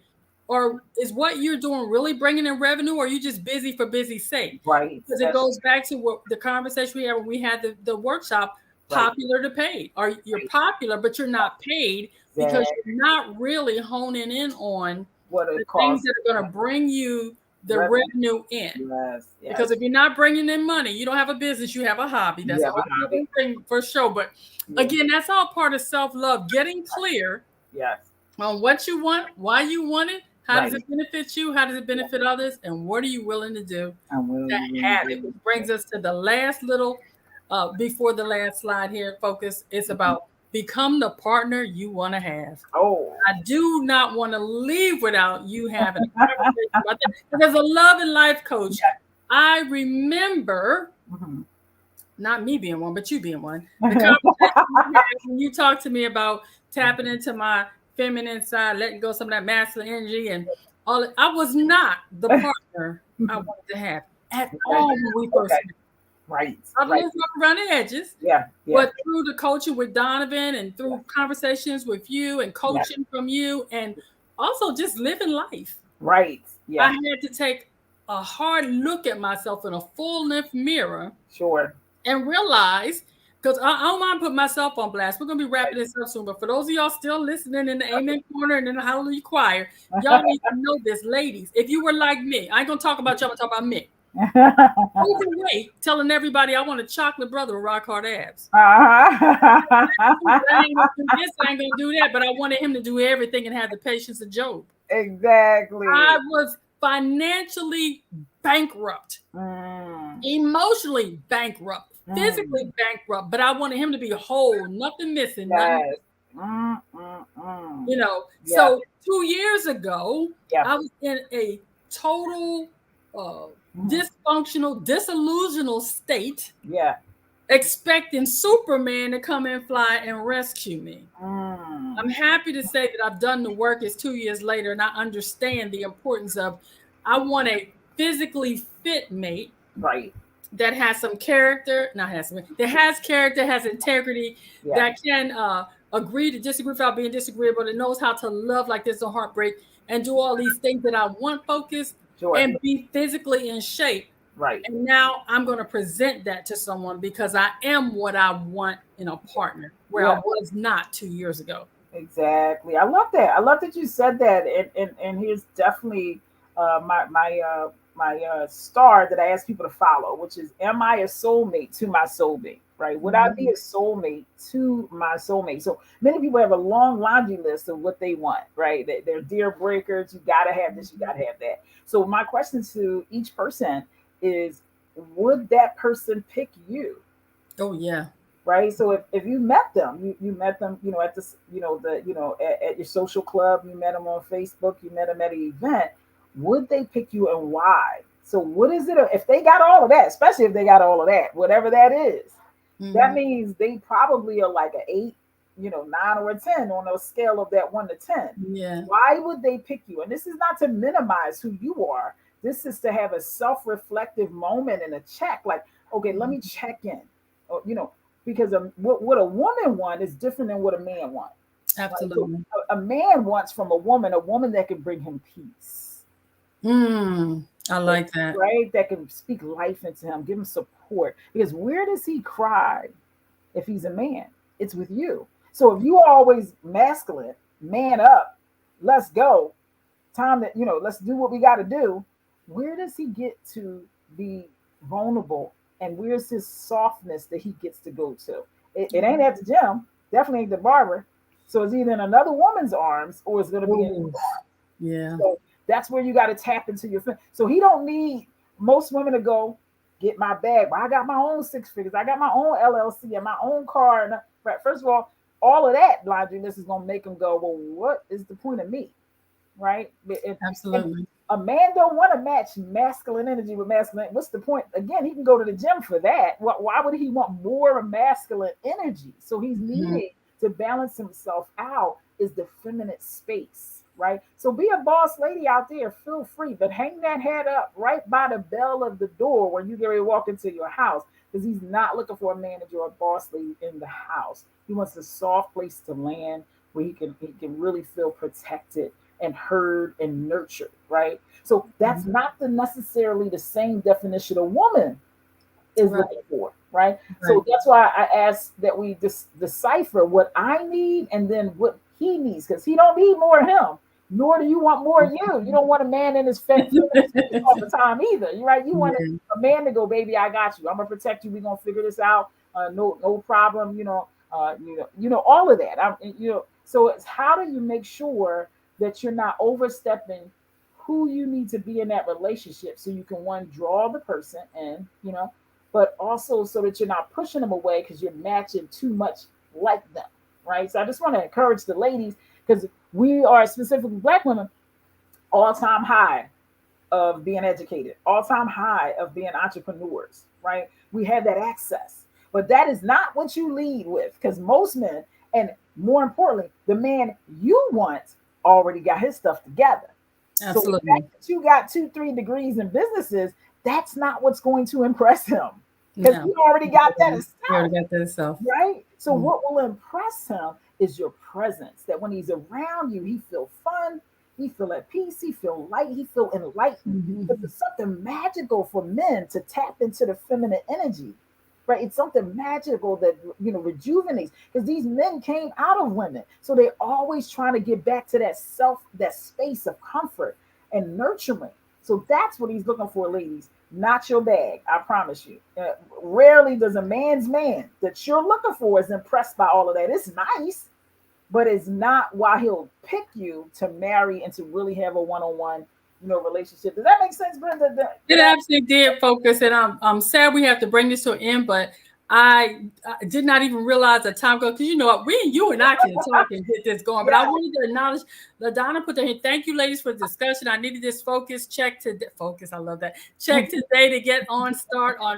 or is what you're doing really bringing in revenue, or are you just busy for busy's sake? right. Because it That's goes back to what the conversation we had when we had the workshop, right. popular to paid. Or you're Right. popular, but you're not paid because you're Exactly not really honing in on what the it things costs. that are going to bring you the Revenue. revenue in. Yes. Because Yes. if you're not bringing in money, you don't have a business, you have a hobby. You That's a have a whole other hobby. thing for sure. But Yeah. again, that's all part of self love, getting clear Yes. on what you want, why you want it, how does Right. it benefit you, how does it Yeah. benefit others, and what are you willing to do I'm to willing to have it? do. Which brings us to the last little, before the last slide here, focus. It's Mhm. about become the partner you want to have. Oh. I do not want to leave without you having a conversation about that. Because as a love and life coach, Yeah. I remember Mhm. not me being one, but you being one. The conversation you had when you talked to me about tapping into my feminine side, letting go some of that masculine energy and all. I was not the partner I wanted to have at Okay. all when we first Okay. met. Right. I was a Right. little rough around the edges, Yeah. Yeah. but through the coaching with Donovan and Yes. through conversations with you and Yes. coaching from you and also just living life, Right. I Yeah. had to take a hard look at myself in a full length mirror Sure. and realize, because I don't mind putting myself on blast. We're gonna be wrapping this up soon, but for those of y'all still listening in the Amen Corner and in the Hallelujah Choir, y'all need to know this, ladies. If you were like me, I ain't gonna talk about y'all. I'm gonna talk about me. Overweight, telling everybody I want a chocolate brother with rock hard abs. I ain't gonna do this, I ain't gonna do that, but I wanted him to do everything and have the patience of Job. I Exactly. was financially bankrupt, Mm, emotionally bankrupt, physically mm, bankrupt, but I wanted him to be whole, nothing missing, nothing, yes. Mm, mm, mm. you know. Yeah. So 2 years ago, Yeah. I was in a total uh, Mhm. dysfunctional, disillusional state, Yeah. expecting Superman to come and fly and rescue me. Mm, I'm happy to say that I've done the work. It's 2 years later, and I understand the importance of I want a physically fit mate right. that has some character, not has some, that has character, has integrity, Yeah. that can agree to disagree without being disagreeable, that knows how to love like there's no heartbreak, and do all these things that I want focused Sure. and be physically in shape. Right. And now I'm going to present that to someone because I am what I want in a partner, where I Yeah. was not 2 years ago. Exactly. I love that. I love that you said that. And here's definitely my star that I ask people to follow, which is, am I a soulmate to my soulmate? Right? Would I be a soulmate to my soulmate? So many people have a long laundry list of what they want, right? They're deal breakers. You got to have this, you got to have that. So my question to each person is, would that person pick you? Oh yeah. Right? So if you met them, you met them, at this, at your social club, you met them on Facebook, you met them at an event, would they pick you and why? So what is it if they got all of that, especially if they got all of that, whatever that is, that means they probably are like an 8, 9 or a 10 on a scale of that 1 to 10. Yeah. Why would they pick you? And this is not to minimize who you are. This is to have a self-reflective moment and a check. Like, okay, let me check in. Because what a woman wants is different than what a man wants. Right? So Absolutely. a man wants from a woman that can bring him peace. I like that. Right? That can speak life into him, give him support. Because where does he cry if he's a man? It's with you. So if you are always masculine, man up, let's go, time that, let's do what we got to do, where does he get to be vulnerable? And where's his softness that he gets to go to? It ain't at the gym, definitely ain't the barber. So it's either in another woman's arms or it's going to be in his arms. Yeah. So that's where you got to tap into your friend. So he don't need most women to go get my bag. But I got my own 6 figures. I got my own LLC and my own car. And right, first of all of that laundry list is going to make him go, well, what is the point of me? Right? Absolutely. A man don't want to match masculine energy with masculine. What's the point? Again, he can go to the gym for that. Why would he want more masculine energy? So he's needing to balance himself out is the feminine space, right? So be a boss lady out there, feel free, but hang that hat up right by the bell of the door when you get ready to walk into your house, because he's not looking for a manager or a boss lady in the house. He wants a soft place to land where he can really feel protected and heard and nurtured, right? So that's not necessarily the same definition a woman is looking for, right? So that's why I asked that we decipher what I need and then what he needs, because he don't need more of him, nor do you want more of you. You don't want a man in his face all the time either. You're right. You want a man to go, baby, I got you. I'm gonna protect you. We're gonna figure this out. No problem. All of that. So it's how do you make sure that you're not overstepping who you need to be in that relationship, so you can, one, draw the person in, but also so that you're not pushing them away because you're matching too much like them, right? So I just want to encourage the ladies, because we are, specifically Black women, all-time high of being educated, all-time high of being entrepreneurs, right? We have that access, but that is not what you lead with, because most men, and more importantly, the man you want already got his stuff together. Absolutely. So the fact that you got 2-3 degrees in businesses, that's not what's going to impress him, because you already got that himself. Right? So what will impress him is your presence. That when he's around you, he feel fun, he feel at peace, he feel light, he feel enlightened. Because it's something magical for men to tap into the feminine energy. Right? It's something magical that rejuvenates, because these men came out of women, so they're always trying to get back to that space of comfort and nurturing. So that's what he's looking for, ladies. Not your bag, I promise you. Rarely does a man's man that you're looking for is impressed by all of that. It's nice, but it's not why he'll pick you to marry and to really have a one-on-one relationship. Does that make sense, Brenda? It absolutely did, Focus, and I'm sad we have to bring this to an end, but I did not even realize the time ago, because you and I can talk and get this going. But I wanted to acknowledge LaDonna put there. Thank you, ladies, for the discussion. I needed this focus check to focus. I love that check today to get on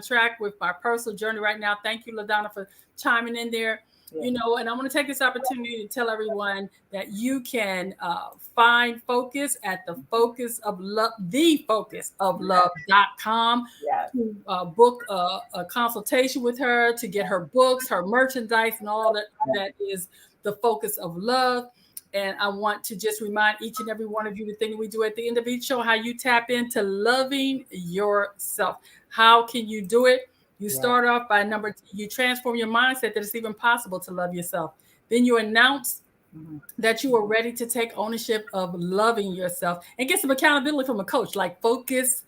track with my personal journey right now. Thank you, LaDonna, for chiming in there. And I want to take this opportunity to tell everyone that you can find Focus at the Focus of Love, thefocusoflove.com, to book a consultation with her, to get her books, her merchandise, and all that is the Focus of Love. And I want to just remind each and every one of you the thing we do at the end of each show, how you tap into loving yourself. How can you do it? You start off by you transform your mindset that it's even possible to love yourself. Then you announce that you are ready to take ownership of loving yourself and get some accountability from a coach like Focus.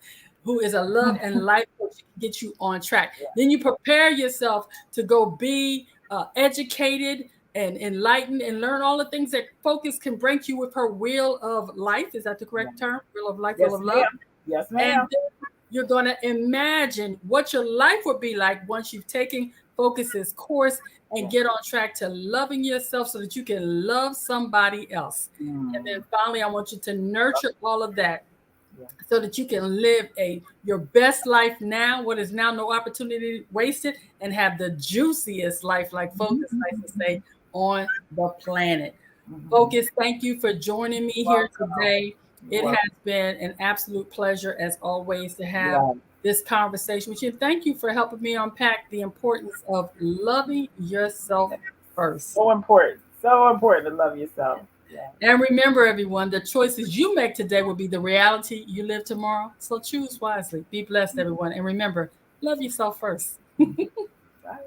who is a love and life coach, get you on track. Yeah. Then you prepare yourself to go be educated and enlightened and learn all the things that Focus can bring to you with her wheel of life. Is that the Yeah. correct term? Wheel of life, wheel Yes, of love. ma'am. Yes, And ma'am. then you're going to imagine what your life would be like once you've taken Focus's course and Yeah. get on track to loving yourself so that you can love somebody else. And Mm. then finally, I want you to nurture all of that Yeah. so that you can live your best life now, what is now no opportunity wasted, and have the juiciest life, like Focus likes to say, on the planet. Mhm. Focus, thank you for joining me here Welcome. today. You're It welcome. has been an absolute pleasure, as always, to have Right. this conversation with you. Thank you for helping me unpack the importance of loving yourself first. So important. So important to love yourself. Yeah. And remember, everyone, the choices you make today will be the reality you live tomorrow. So choose wisely. Be blessed, everyone. And remember, love yourself first. Mhm. Right.